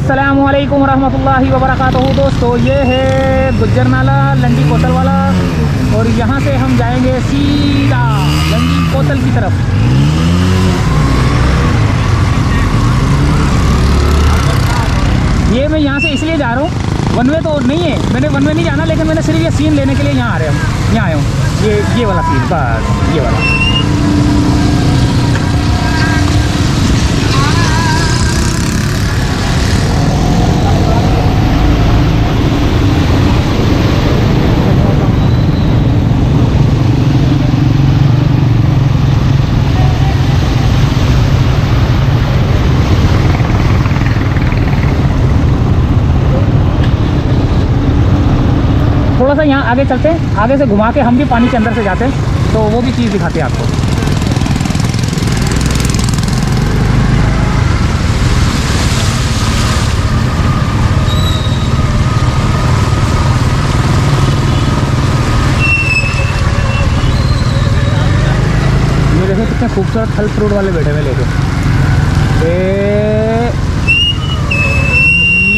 अस्सलामुअलैकुम रहमतुल्लाहि व बरकातहू। दोस्तों, ये है गुज्जर नाला लंडी कोतल वाला, और यहाँ से हम जाएंगे सीधा लंडी कोतल की तरफ। ये मैं यहाँ से इसलिए जा रहा हूँ, वन वे तो नहीं है, मैंने वन वे नहीं जाना, लेकिन मैंने सिर्फ ये सीन लेने के लिए यहाँ आ रहे हूँ, यहाँ आया हूँ। ये वाला सीन, बस ये वाला। थोड़ा सा यहाँ आगे चलते हैं, आगे से घुमा के हम भी पानी के अंदर से जाते हैं, तो वो भी चीज़ दिखाते हैं आपको। ये देखो कितने खूबसूरत फल फ्रूट वाले बैठे हुए लेके।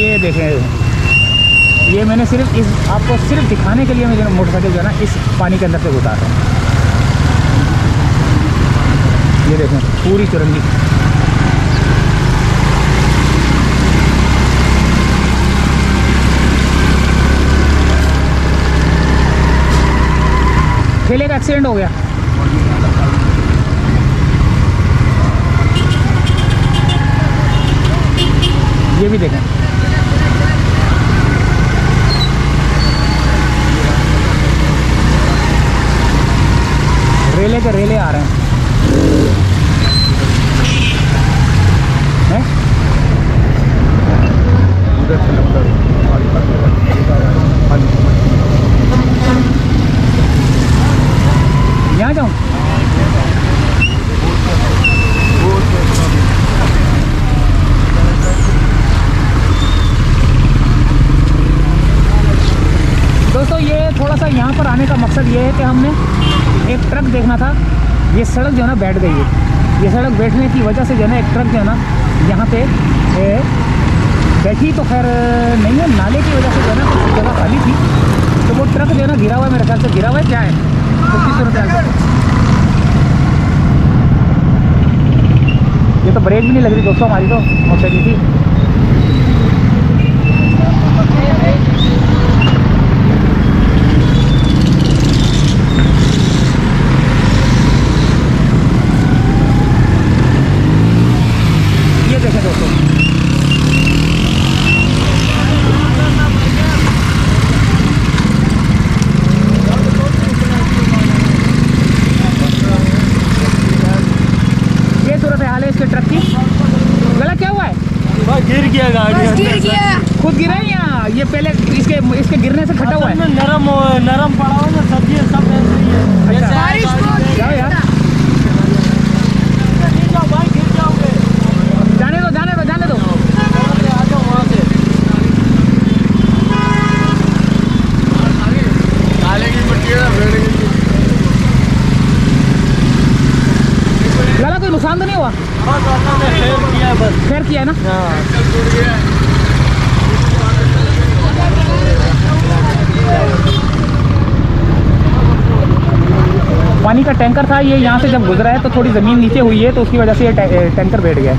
ये देखें, ये मैंने सिर्फ आपको सिर्फ दिखाने के लिए मैं मोटरसाइकिल जो है ना इस पानी के अंदर से उतार रहा हूँ। ये देखें पूरी चुरंगी। ठेले का एक्सीडेंट हो गया। ये भी देखें, रेले के रेले आ रहे हैं। यहाँ जाऊँ? दोस्तों, ये थोड़ा सा यहाँ पर आने का मकसद ये है कि हमने एक ट्रक देखना था। ये सड़क जो है ना बैठ गई है। ये सड़क बैठने की वजह से जो है ना एक ट्रक जो है ना यहाँ पे बैठी तो खैर नहीं है, नाले की वजह से जो है ना कुछ जगह खाली थी, तो वो ट्रक जो है ना गिरा हुआ है, मेरे ख्याल से गिरा हुआ है। क्या है उसकी सूरत है? ये तो ब्रेक भी नहीं लग रही दोस्तों हमारी, तो मोटरसाइकिल की। गिर गया गाड़ी, गिर गया, खुद गिरा है या ये पहले इसके गिरने से खड़ा हुआ है? नरम पड़ा हुआ ना, सब्जी सब ऐसे ही है। अच्छा, जाओ यार, भाई गिर जाओगे। जाने दो जाने दो जाने दो। आ जाओ वहाँ से। लाला कोई नुकसान तो नहीं हुआ? खैर किया है ना। पानी का टैंकर था ये, यहाँ से जब गुजरा है तो थोड़ी ज़मीन नीचे हुई है, तो उसकी वजह से ये टैंकर बैठ गया है।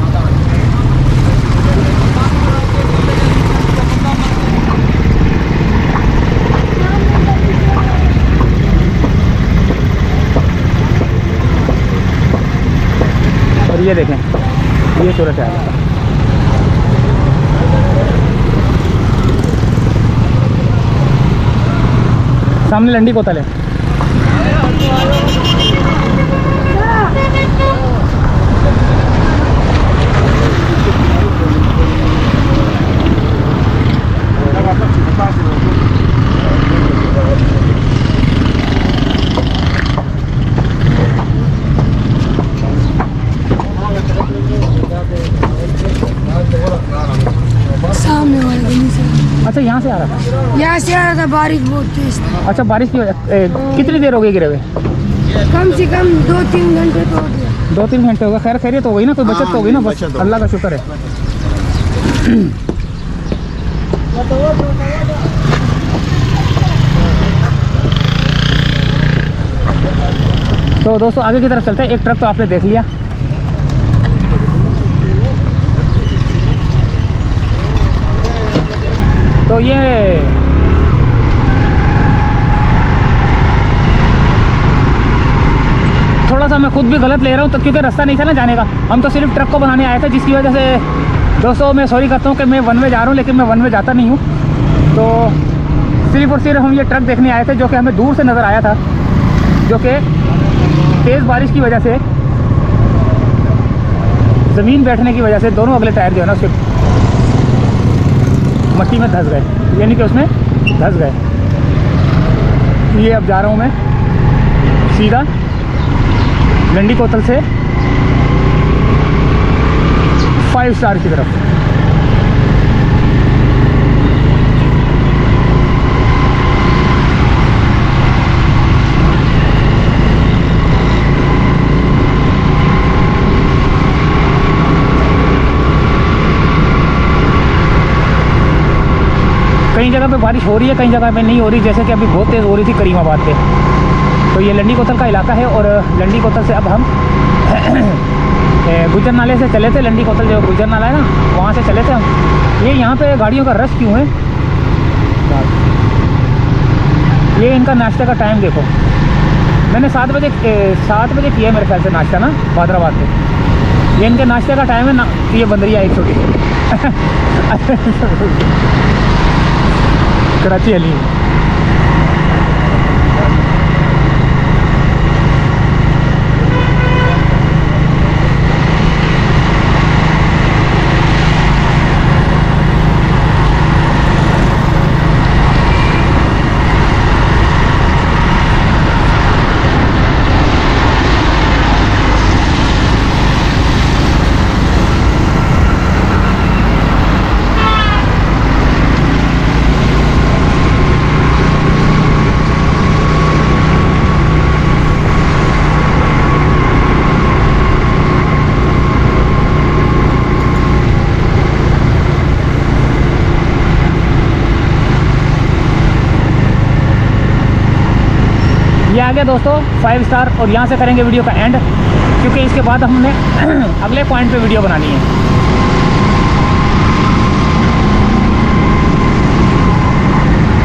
और ये देखें, ये सूरत है। सामने लंडी कोतल है। सामने वाले गली से। अच्छा, यहाँ से आ रहा था? यहाँ से आ रहा था, बारिश बहुत तेज था। अच्छा, बारिश की कितनी देर हो गई गिरे हुए? कम से कम 2-3 घंटे तो हो गया। 2-3 घंटे हो गए। खैर खैरियत हो गई ना, कोई बचत तो हो गई ना, बस अल्लाह का शुक्र है। तो दोस्तों आगे की तरफ चलते हैं। एक ट्रक तो आपने देख लिया। तो ये थोड़ा सा मैं खुद भी गलत ले रहा हूँ तो, क्योंकि रास्ता नहीं था ना जाने का। हम तो सिर्फ ट्रक को बनाने आए थे, जिसकी वजह से दोस्तों मैं सॉरी करता हूँ कि मैं वन वे जा रहा हूँ, लेकिन मैं वन वे जाता नहीं हूँ। तो सिर्फ और सिर्फ हम ये ट्रक देखने आए थे, जो कि हमें दूर से नज़र आया था, जो कि तेज़ बारिश की वजह से, ज़मीन बैठने की वजह से दोनों अगले टायर जो है ना उसके मट्टी में धंस गए, यानी कि उसमें धंस गए। ये अब जा रहा हूँ मैं सीधा लंडी कोतल से 5 स्टार की तरफ। कई जगह पे बारिश हो रही है, कई जगह पे नहीं हो रही, जैसे कि अभी बहुत तेज़ हो रही थी करीमाबाद पे। तो ये लंडी कोतल का इलाका है, और लंडी कोतल से अब हम गुजर नाले से चले थे। लंडी कोतल जो गुजर नाला है ना, वहाँ से चले थे हम। ये यहाँ पे गाड़ियों का रश क्यों है? ये इनका नाश्ते का टाइम देखो, मैंने 7 बजे किया मेरे ख्याल से नाश्ता ना हैदराबाद में। ये इनके नाश्ते का टाइम है ना। ये बंदरिया एक छोटी कराची अली। ये आ गया दोस्तों 5 स्टार, और यहाँ से करेंगे वीडियो का एंड, क्योंकि इसके बाद हमने अगले पॉइंट पे वीडियो बनानी है।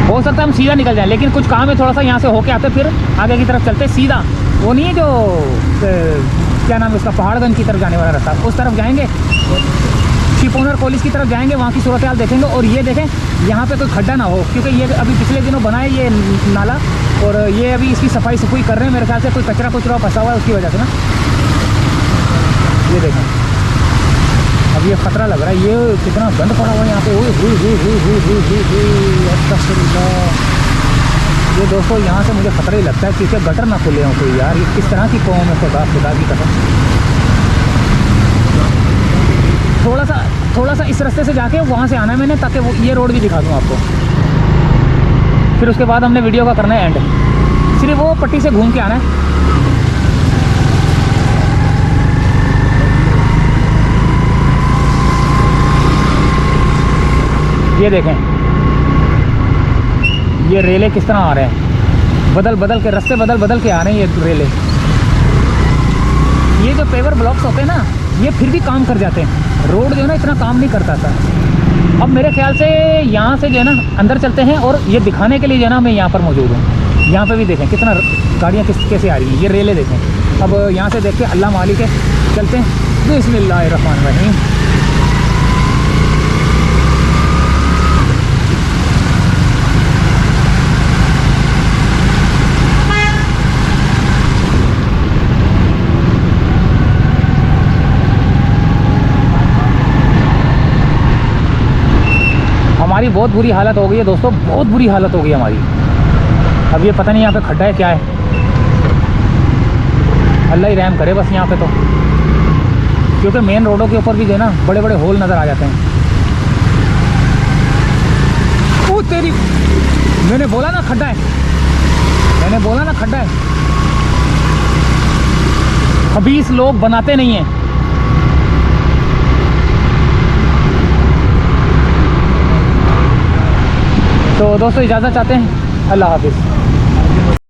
हो सकता है हम सीधा निकल जाएं, लेकिन कुछ काम है थोड़ा सा, यहाँ से होके आते फिर आगे की तरफ चलते सीधा। वो नहीं है जो क्या नाम है उसका, पहाड़गंज की तरफ जाने वाला रास्ता, उस तरफ जाएंगे, शिपोनर कॉलेज की तरफ जाएंगे, वहाँ की सूरत हाल देखेंगे। और ये देखें यहाँ पे कोई खड्डा ना हो, क्योंकि ये अभी पिछले दिनों बना है ये नाला, और ये अभी इसकी सफाई कर रहे हैं मेरे ख्याल से। कोई कचरा फंसा हुआ है उसकी वजह से ना। ये देखें अब ये खतरा लग रहा है, ये कितना गंद पड़ा हुआ है यहाँ पे। ये दोस्तों यहाँ से मुझे खतरा ही लगता है, क्योंकि गटर ना खुले हों कोई। यार ये किस तरह की कौम है, खुदा की कसम। थोड़ा सा इस रास्ते से जाके वहाँ से आना है मैंने, ताकि वो ये रोड भी दिखा दूँ आपको। फिर उसके बाद हमने वीडियो का करना है एंड, सिर्फ वो पट्टी से घूम के आना है। ये देखें ये रेले किस तरह आ रहे हैं, बदल के रास्ते बदल के आ रहे हैं ये रेले। ये जो पेवर ब्लॉक्स होते हैं ना, ये फिर भी काम कर जाते हैं। रोड जो है ना इतना काम नहीं करता था। अब मेरे ख्याल से यहाँ से जो है ना अंदर चलते हैं, और ये दिखाने के लिए जो है ना मैं यहाँ पर मौजूद हूँ। यहाँ पे भी देखें कितना गाड़ियाँ कैसे आ रही हैं, ये रेले देखें। अब यहाँ से देख के अल्लाह मालिक है, चलते हैं। बिस्मिल्लाहिर्रहमानिर्रहीम। हमारी बहुत बुरी हालत हो गई है दोस्तों, बहुत बुरी हालत हो गई हमारी। अब ये पता नहीं यहाँ पे खड्डा है क्या है, अल्लाह ही रहम करे बस यहाँ पे तो, क्योंकि मेन रोडों के ऊपर भी जो है ना बड़े बड़े होल नज़र आ जाते हैं। ओ तेरी, मैंने बोला ना खड्डा है, मैंने बोला ना खड्डा है। खबीस लोग बनाते नहीं हैं। तो दोस्तों इजाज़त चाहते हैं, अल्लाह हाफिज़।